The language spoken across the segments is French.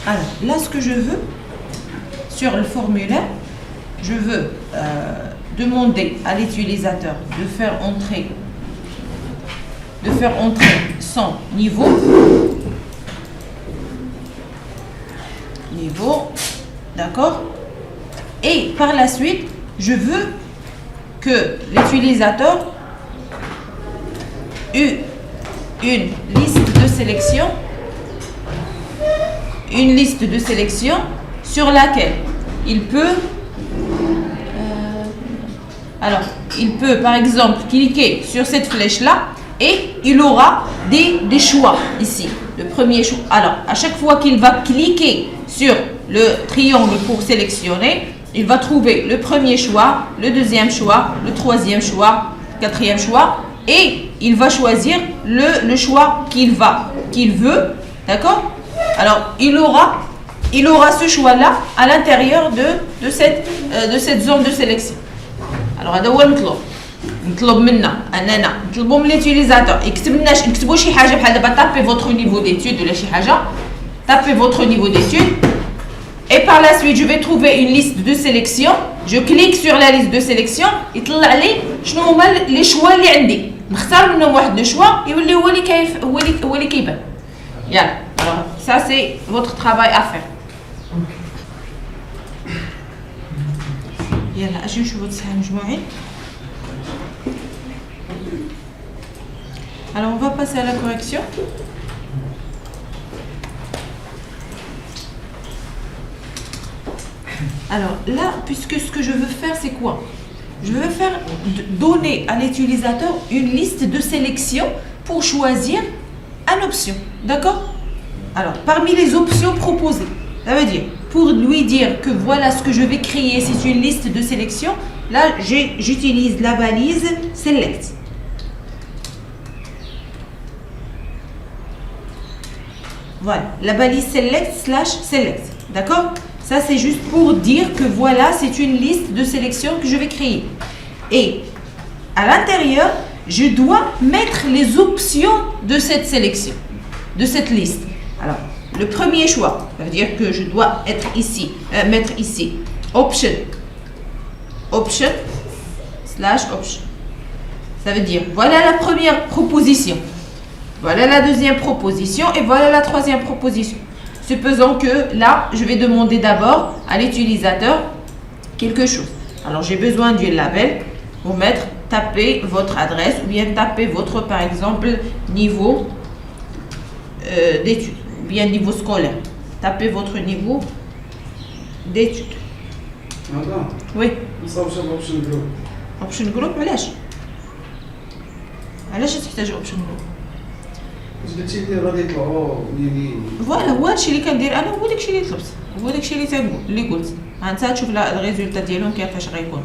Alors, là, ce que je veux, sur le formulaire, je veux demander à l'utilisateur de faire entrer son niveau, d'accord? Et par la suite, je veux que l'utilisateur ait une liste de sélection sur laquelle il peut par exemple cliquer sur cette flèche là et il aura des choix ici. Le premier choix, alors à chaque fois qu'il va cliquer sur le triangle pour sélectionner, il va trouver le premier choix, le deuxième choix, le troisième choix, le quatrième choix, et il va choisir le choix qu'il veut, d'accord? Alors il aura ce choix là à l'intérieur de cette zone de sélection. Alors هذا هو المطلوب. نطلب منا اننا نطلبوا من l'utilisateur نكتبوا شي حاجه بحال دابا tapez votre niveau d'études ولا شي حاجه, tapez votre niveau d'études. Et par la suite, je vais trouver une liste de sélection. Je clique sur la liste de sélection. يطلع لي شنو هما لي شوا اللي عندي. نختار منهم واحد دو شوا يولي هو اللي كيبان. يلا. Alors ça c'est votre travail à faire. يلا اجي نشوفوا التصحيح المجموعي. Alors on va passer à la correction. Alors là, puisque ce que je veux faire, c'est quoi? Je veux faire donner à l'utilisateur une liste de sélection pour choisir une option. D'accord? Alors, parmi les options proposées, ça veut dire, pour lui dire que voilà ce que je vais créer, c'est une liste de sélection, là, j'utilise la balise Select. Voilà, la balise Select. D'accord? Ça, c'est juste pour dire que voilà, c'est une liste de sélection que je vais créer. Et à l'intérieur, je dois mettre les options de cette sélection, de cette liste. Alors, le premier choix, ça veut dire que je dois mettre ici option. Ça veut dire, voilà la première proposition, voilà la deuxième proposition et voilà la troisième proposition. Supposons que là, je vais demander d'abord à l'utilisateur quelque chose. Alors, j'ai besoin du label pour taper votre adresse ou bien taper votre, par exemple, niveau d'études ou bien niveau scolaire. Tapez votre niveau d'études. Madame. Oui. Option group. Option group, علاش تحتاج option group؟ قلتي لي غادي يطلعوا فوالا هو هادشي اللي كندير انا, هو داكشي اللي طلبت, هو داكشي اللي تنقول اللي قلت. ها انت تشوف الريزولتا ديالهم كيفاش غيكون.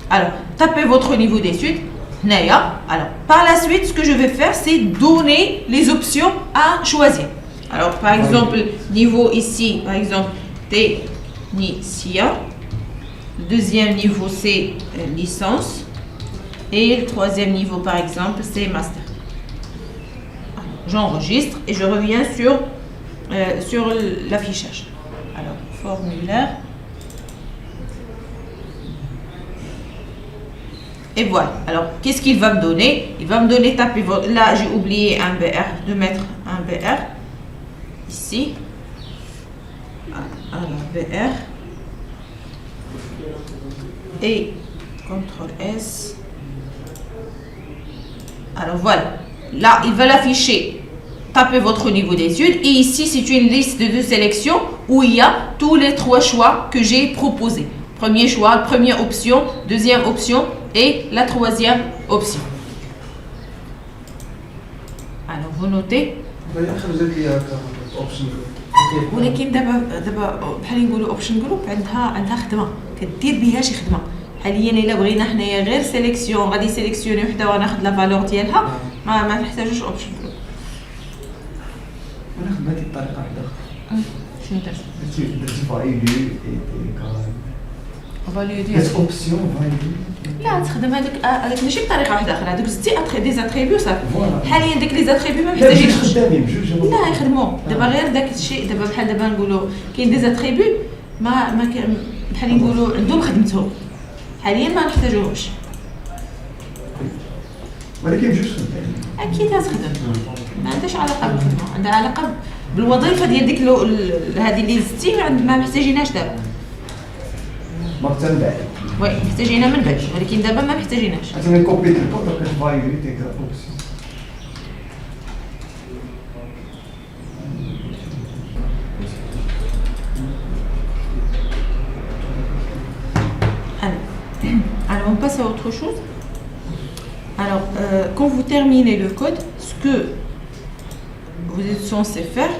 Alors, tapez votre niveau d'études. Alors, par la suite, ce que je vais faire, c'est donner les options à choisir. Alors, par exemple, niveau ici, par exemple, technicien. Le deuxième niveau, c'est licence. Et le troisième niveau, par exemple, c'est master. J'enregistre et je reviens sur l'affichage. Alors, formulaire. Et voilà. Alors, qu'est-ce qu'il va me donner? Il va me donner, taper votre... Là, j'ai oublié un BR, de mettre un BR. Ici. Alors, BR. Et CTRL S. Alors, voilà. Là, il va l'afficher. Tapez votre niveau d'études. Et ici, c'est une liste de sélection où il y a tous les trois choix que j'ai proposés. Premier choix, première option, deuxième option et la troisième option. Alors, vous notez. ولكن دابا بحال نقولوا اوبشن جروب عندها خدمه كدير بها شي خدمه. حاليا الا بغينا حنايا غير سيليكسيون غادي سيليكسيوني وحده وناخذ لا فالور ديالها ما نحتاجوش اوبشن جروب. انا خدمتي بطريقه واحده اخرى. شنو درتي؟ درتي فاليدي فاليدي درت اوبسيون فاليدي لا تخدم هذاك ماشي بطريقه واحده اخرى هذوك زدتي دي زاتريبيو صافي حاليا داك لي زاتريبيو ما محتاجينش خدامين بجوج لا يخدموا دابا غير داك الشيء دابا بحال دابا نقولوا كاين دي زاتريبيو ما بحال نقولوا عندهم خدمتهم حاليا ما نحتاجوهمش ولكن بجوج خدامين اكيد غتخدم ما عندهاش علاقه بالخدمه عندها علاقه بالوظيفه ديال ديك هذه اللي زدتي ما محتاجينهاش دابا مرتين بعد وي محتاجينها من بعد ولكن دابا ما محتاجينهاش عشان نكوبي الكود كتفايري تيكرا اوبسي Alors, on passe à autre chose. Alors, quand vous terminez le code, ce que vous êtes censé faire,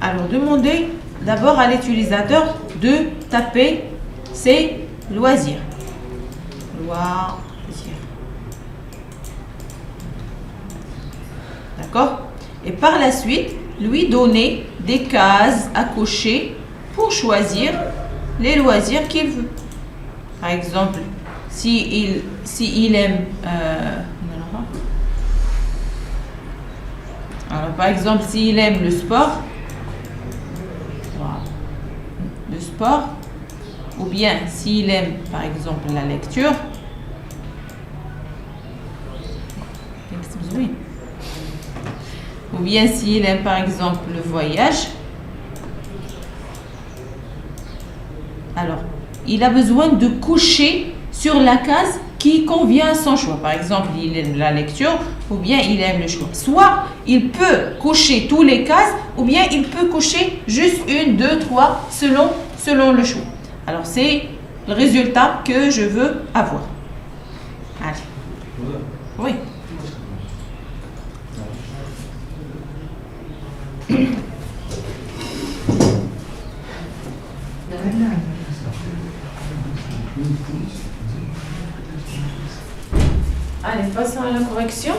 alors demandez d'abord à l'utilisateur de taper ses loisirs. Loisirs. D'accord? Et par la suite, lui donner des cases à cocher pour choisir les loisirs qu'il veut. Par exemple, si il aime alors, par exemple, s'il aime le sport, ou bien s'il aime par exemple la lecture, ou bien s'il aime par exemple le voyage, alors il a besoin de cocher sur la case qui convient à son choix. Par exemple, il aime la lecture ou bien il aime le choix. Soit il peut cocher tous les cases ou bien il peut cocher juste 1, 2, 3 selon le choix. Alors c'est le résultat que je veux avoir. Allez. Oui. Allez, passons à la correction.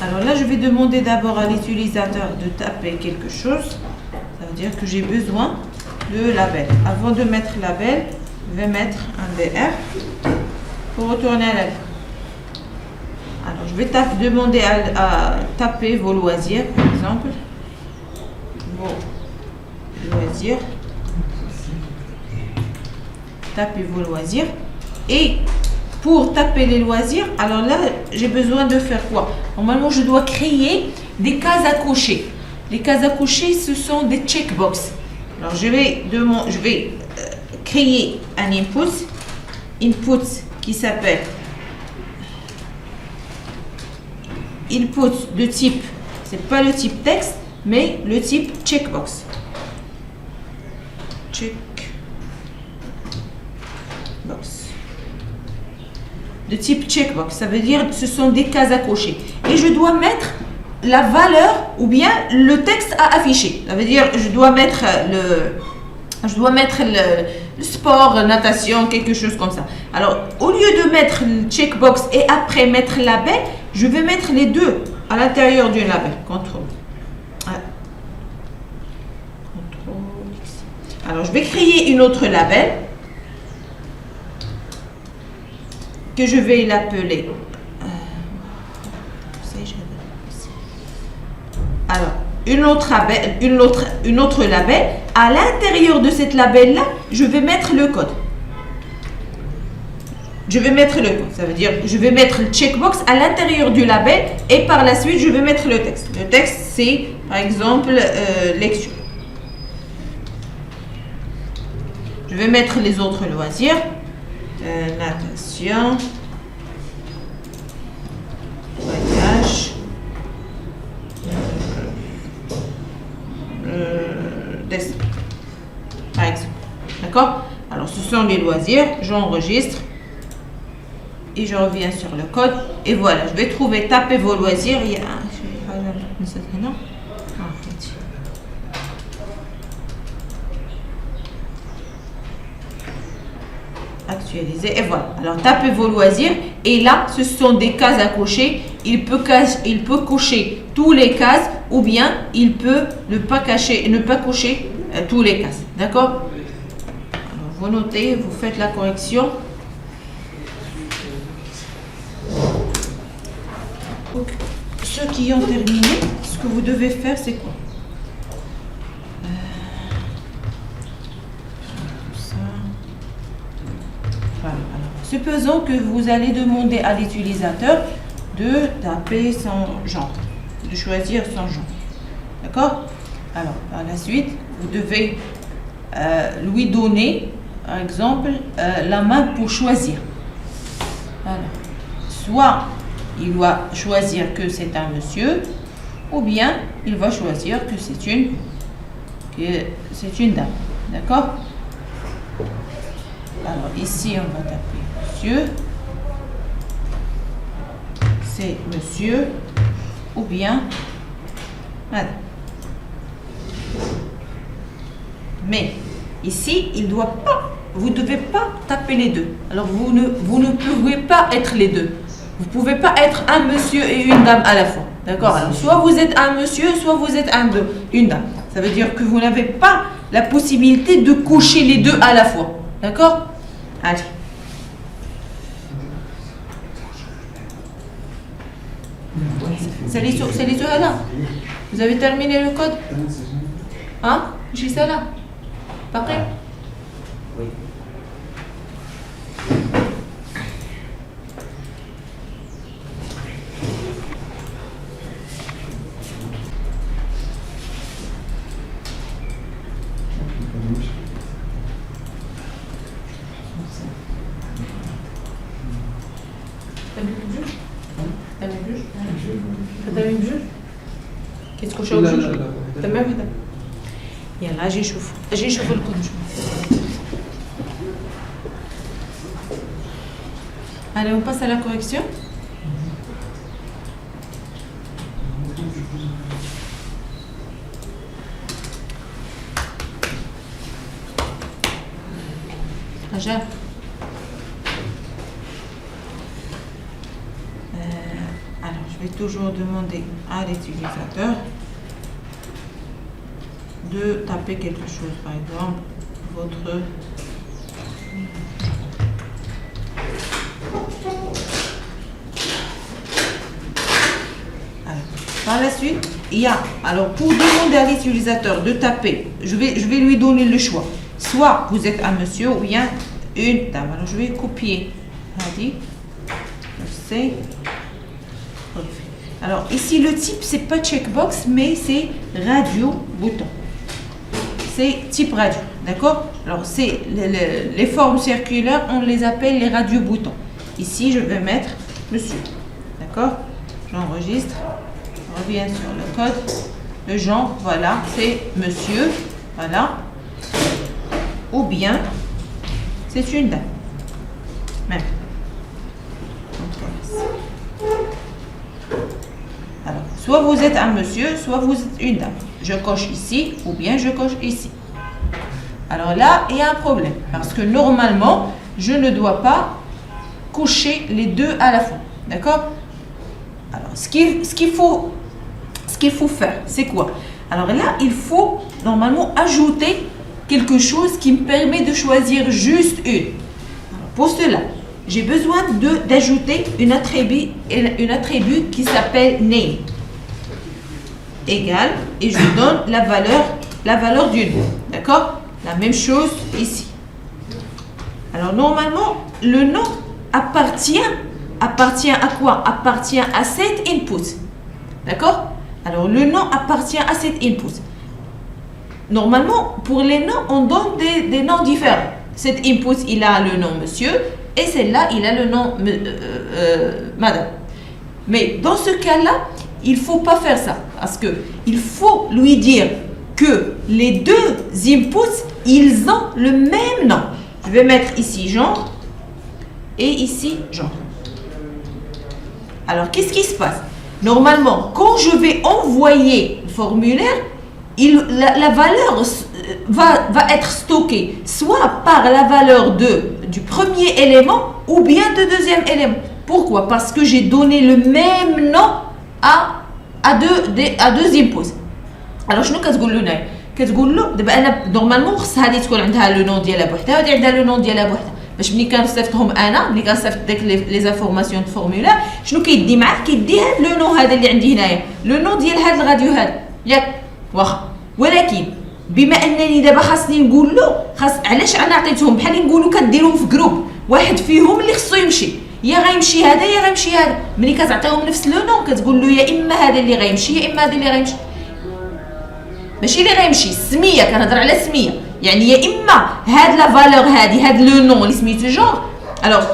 Alors là, je vais demander d'abord à l'utilisateur de taper quelque chose. Ça veut dire que j'ai besoin de label. Avant de mettre label, je vais mettre un DR pour retourner à la lettre. Alors, je vais demander à taper vos loisirs, par exemple. Vos loisirs. Tapez vos loisirs. Et pour taper les loisirs, alors là, j'ai besoin de faire quoi? Normalement, je dois créer des cases à cocher. Les cases à cocher, ce sont des checkbox. Alors, je vais créer un input qui s'appelle input de type, c'est pas le type texte, mais le type checkbox. Checkbox. De type checkbox, ça veut dire ce sont des cases à cocher. Et je dois mettre la valeur ou bien le texte à afficher. Ça veut dire je dois mettre le sport, natation, quelque chose comme ça. Alors, au lieu de mettre le checkbox et après mettre label, je vais mettre les deux à l'intérieur du label. Contrôle. Alors, je vais créer une autre label que je vais l'appeler. Alors, une autre label. À l'intérieur de cette label-là, je vais mettre le code. Je vais mettre le code. Ça veut dire je vais mettre le checkbox à l'intérieur du label et par la suite, je vais mettre le texte. Le texte, c'est par exemple lecture. Je vais mettre les autres loisirs. Natation. Voyage. Dessin. Par exemple. D'accord? Alors, ce sont les loisirs. J'enregistre. Et je reviens sur le code. Et voilà, je vais trouver taper vos loisirs. Il y a non? Actualiser. Et voilà. Alors, tapez vos loisirs. Et là, ce sont des cases à cocher. il peut cocher tous les cases ou bien il peut ne pas cocher tous les cases. D'accord? Vous notez, vous faites la correction. Donc, ceux qui ont terminé, ce que vous devez faire, c'est quoi? Ça. Voilà. Alors, supposons que vous allez demander à l'utilisateur de taper son genre, de choisir son genre. D'accord? Alors, par la suite, vous devez lui donner, par exemple, la main pour choisir. Alors, soit il doit choisir que c'est un monsieur, ou bien il va choisir que c'est une dame. D'accord? Alors, ici, on va taper monsieur. C'est monsieur, ou bien madame. Mais ici, vous ne devez pas taper les deux. Alors, vous ne pouvez pas être les deux. Vous ne pouvez pas être un monsieur et une dame à la fois. D'accord? Alors, soit vous êtes un monsieur, soit vous êtes une dame. Ça veut dire que vous n'avez pas la possibilité de coucher les deux à la fois. D'accord? Allez. C'est les là. Vous avez terminé le code? Hein? J'ai ça là. Pas prêt? Oui. Qu'est-ce que je fais? تمام كده يلا اجي نشوف الكود. Allez, on passe à la correction. Raja. Alors, je vais toujours demander à l'utilisateur de taper quelque chose, par exemple, votre par la suite, il y a, alors pour demander à l'utilisateur de taper, je vais lui donner le choix. Soit vous êtes un monsieur ou bien une dame. Alors je vais copier. Alors ici le type c'est pas checkbox mais c'est radio bouton. C'est type radio, d'accord? Alors c'est les formes circulaires, on les appelle les radio boutons. Ici je vais mettre monsieur, d'accord? J'enregistre. On revient sur le code, le genre, voilà, c'est monsieur, voilà, ou bien c'est une dame, même. Alors, soit vous êtes un monsieur, soit vous êtes une dame. Je coche ici, ou bien je coche ici. Alors là, il y a un problème, parce que normalement, je ne dois pas cocher les deux à la fois, d'accord? Alors, ce qu'il faut faire, c'est quoi? Alors là, il faut normalement ajouter quelque chose qui me permet de choisir juste une. Alors, pour cela, j'ai besoin d'ajouter une attribut qui s'appelle name. Égal, et je donne la valeur du nom. D'accord? La même chose ici. Alors normalement, le nom appartient à quoi? Appartient à cet input. D'accord? Alors, le nom appartient à cet input. Normalement, pour les noms, on donne des noms différents. Cet input, il a le nom monsieur, et celle-là, il a le nom madame. Mais dans ce cas-là, il ne faut pas faire ça, parce qu'il faut lui dire que les deux inputs, ils ont le même nom. Je vais mettre ici genre, et ici genre. Alors, qu'est-ce qui se passe? Normalement, quand je vais envoyer le formulaire, la valeur va être stockée soit par la valeur du premier élément ou bien du deuxième élément. Pourquoi? Parce que j'ai donné le même nom à deux impôts. Alors شنو كتقول له هنايا؟ كتقول له دابا انا نورمالمون خص هذه تكون عندها لو نون ديالها بوحدها وهذه عندها لو نون ديالها بوحدها باش ملي كنصيفطهم انا ملي كنصيفط داك لي زانفورماسيون دو فورمولير شنو كيدي معاه؟ كيدي هاد لو نون هذا اللي عندي هنايا لو نون ديال هاد الغاديو هذا ياك واخا ولكن بما انني دابا خاصني نقول له علاش انا عطيتهم بحال نقولوا كديرهم في جروب واحد فيهم اللي خصو يمشي يا غيمشي هذا يا غيمشي هذا ملي كتعطيهم نفس لو نون كتقول له يا اما هذا اللي غيمشي يا اما هذا اللي غيمشي ماشي اللي غيمشي السميه كنهضر على السميه يعني يا اما هاد لا فالور هاد لو نون اللي سميتو جونر alors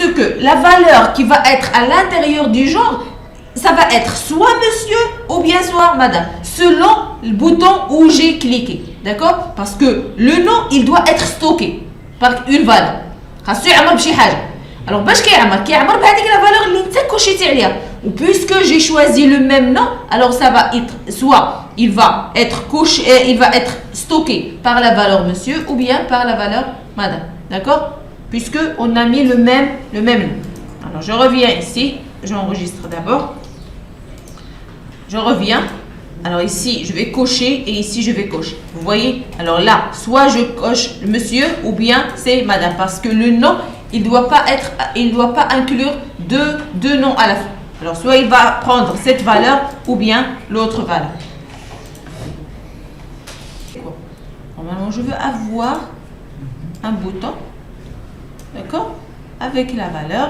ce que la valeur qui va être à l'intérieur du genre ça va être soit monsieur ou bien soit madame selon le bouton où j'ai cliqué d'accord parce que le nom il doit être stocké par une valeur خاصو يعمر بشي حاجه alors باش كيعمر بهذيك لا فالور اللي انت كوشيتي عليها ou puisque j'ai choisi le même nom alors ça va être soit il va être stocké par la valeur monsieur ou bien par la valeur madame d'accord puisque on a mis le même nom alors je reviens ici j'enregistre d'abord je reviens alors ici je vais cocher et ici je vais cocher vous voyez alors là soit je coche le monsieur ou bien c'est madame parce que le nom il doit pas inclure deux noms à la fin alors soit il va prendre cette valeur ou bien l'autre valeur normalement je veux avoir un bouton d'accord avec la valeur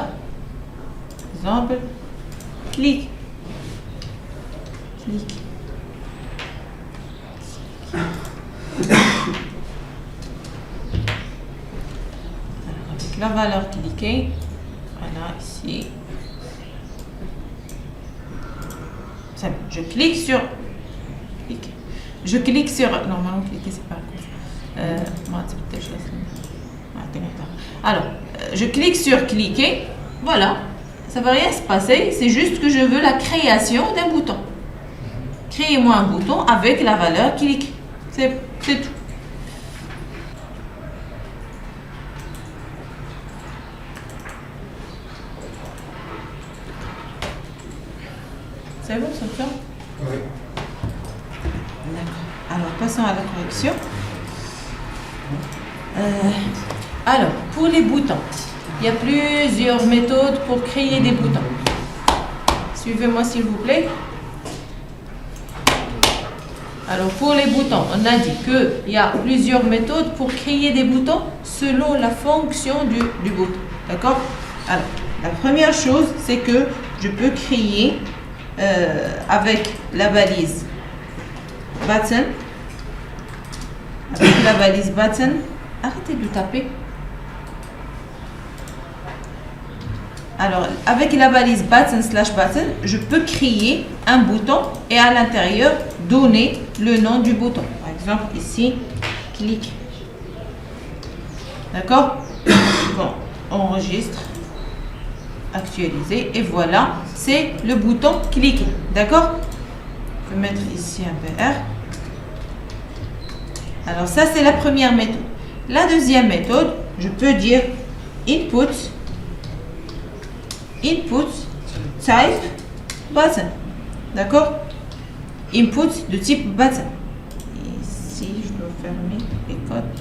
par exemple clique alors avec la valeur cliquée voilà ici c'est bon. Je clique sur normalement cliquer c'est pas alors je clique sur cliquer voilà ça va rien se passer c'est juste que je veux la création d'un bouton créez-moi un bouton avec la valeur clique c'est tout c'est bon ça fait Oui. D'accord. Alors, passons à la correction. Alors, pour les boutons, il y a plusieurs méthodes pour créer des boutons. Suivez-moi s'il vous plaît. Alors, pour les boutons, on a dit qu'il y a plusieurs méthodes pour créer des boutons selon la fonction du bouton. D'accord? Alors, la première chose, c'est que je peux créer avec la balise button. Avec la balise button, arrêtez de taper. Alors, avec la balise button/button, je peux créer un bouton et à l'intérieur donner le nom du bouton. Par exemple, ici, clique. D'accord? Bon, enregistre, actualiser et voilà, c'est le bouton cliquer. D'accord? Je vais mettre ici un PR. Alors ça c'est la première méthode. La deuxième méthode, je peux dire input type button. D'accord? Input de type button. Ici, je dois fermer les codes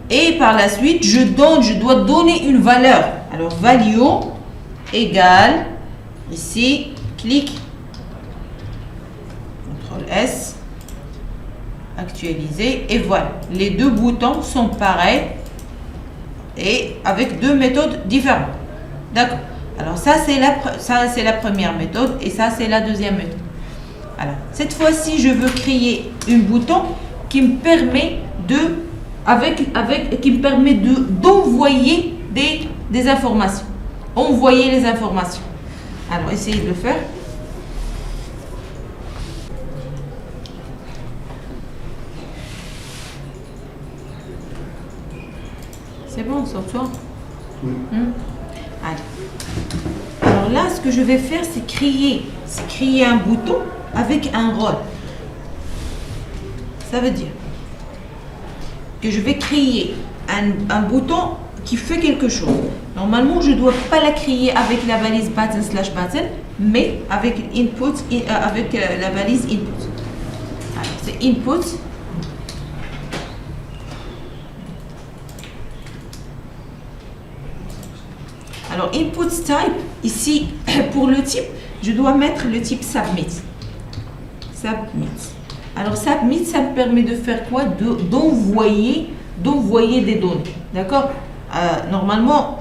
et par la suite, je dois donner une valeur. Alors value égale ici, clique, CTRL S, actualiser et voilà. Les deux boutons sont pareils et avec deux méthodes différentes. D'accord. Alors ça c'est la première méthode et ça c'est la deuxième méthode. Alors cette fois-ci je veux créer un bouton qui me permet d'envoyer des informations. Envoyer les informations. Alors essayez de le faire. C'est bon, sors-toi. Oui. Allez. Alors là, ce que je vais faire, c'est créer un bouton avec un rôle. Ça veut dire que je vais créer un bouton qui fait quelque chose. Normalement, je ne dois pas la créer avec la balise button/button, mais avec input, avec la balise input. Alors, c'est input. Alors, input type, ici, pour le type, je dois mettre le type submit. Submit. Alors, submit, ça me permet de faire quoi? D'envoyer des données. D'accord? Normalement,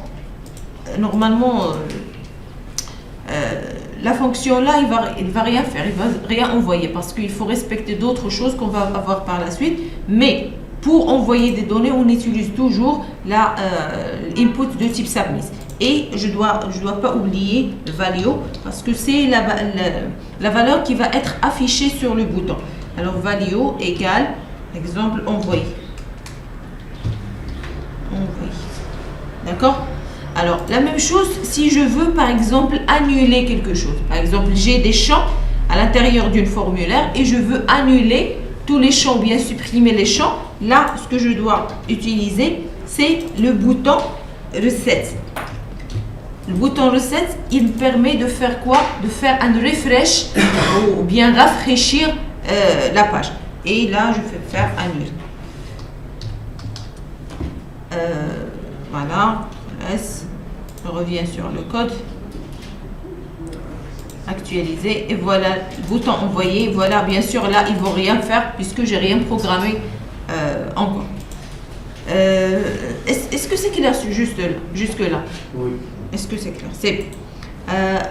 la fonction là, il va rien faire, il va rien envoyer parce qu'il faut respecter d'autres choses qu'on va avoir par la suite. Mais pour envoyer des données, on utilise toujours l'input de type submit. Et je dois pas oublier le value parce que c'est la valeur qui va être affichée sur le bouton. Alors value égale, exemple, envoyer. D'accord? Alors, la même chose si je veux, par exemple, annuler quelque chose. Par exemple, j'ai des champs à l'intérieur d'une formulaire et je veux annuler tous les champs, bien supprimer les champs. Là, ce que je dois utiliser, c'est le bouton Reset. Le bouton Reset, il me permet de faire quoi? De faire un refresh ou bien rafraîchir la page. Et là, je vais faire annuler. Voilà, je reviens sur le code, actualiser et voilà le bouton envoyer. Voilà, bien sûr là il ne va rien faire puisque j'ai rien programmé encore. Est-ce que c'est clair jusque là? Oui. Est-ce que c'est clair? C'est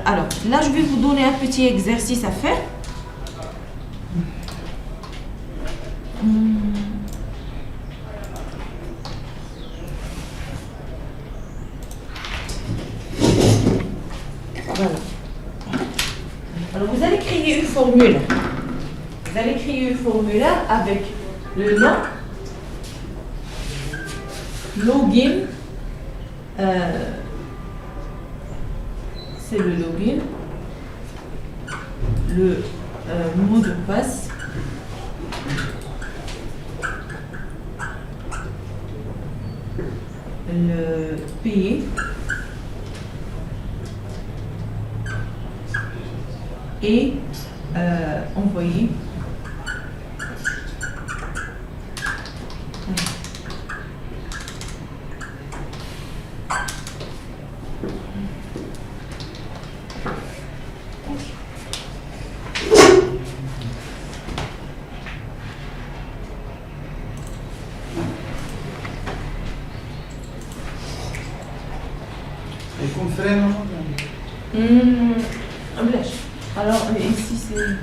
alors là je vais vous donner un petit exercice à faire. Voilà. Alors vous allez créer une formule. Vous allez créer une formulaire avec le nom, login, c'est le login, le mot de passe, le payer. Et envoyer. Et qu'on freine, Alors, ici, c'est...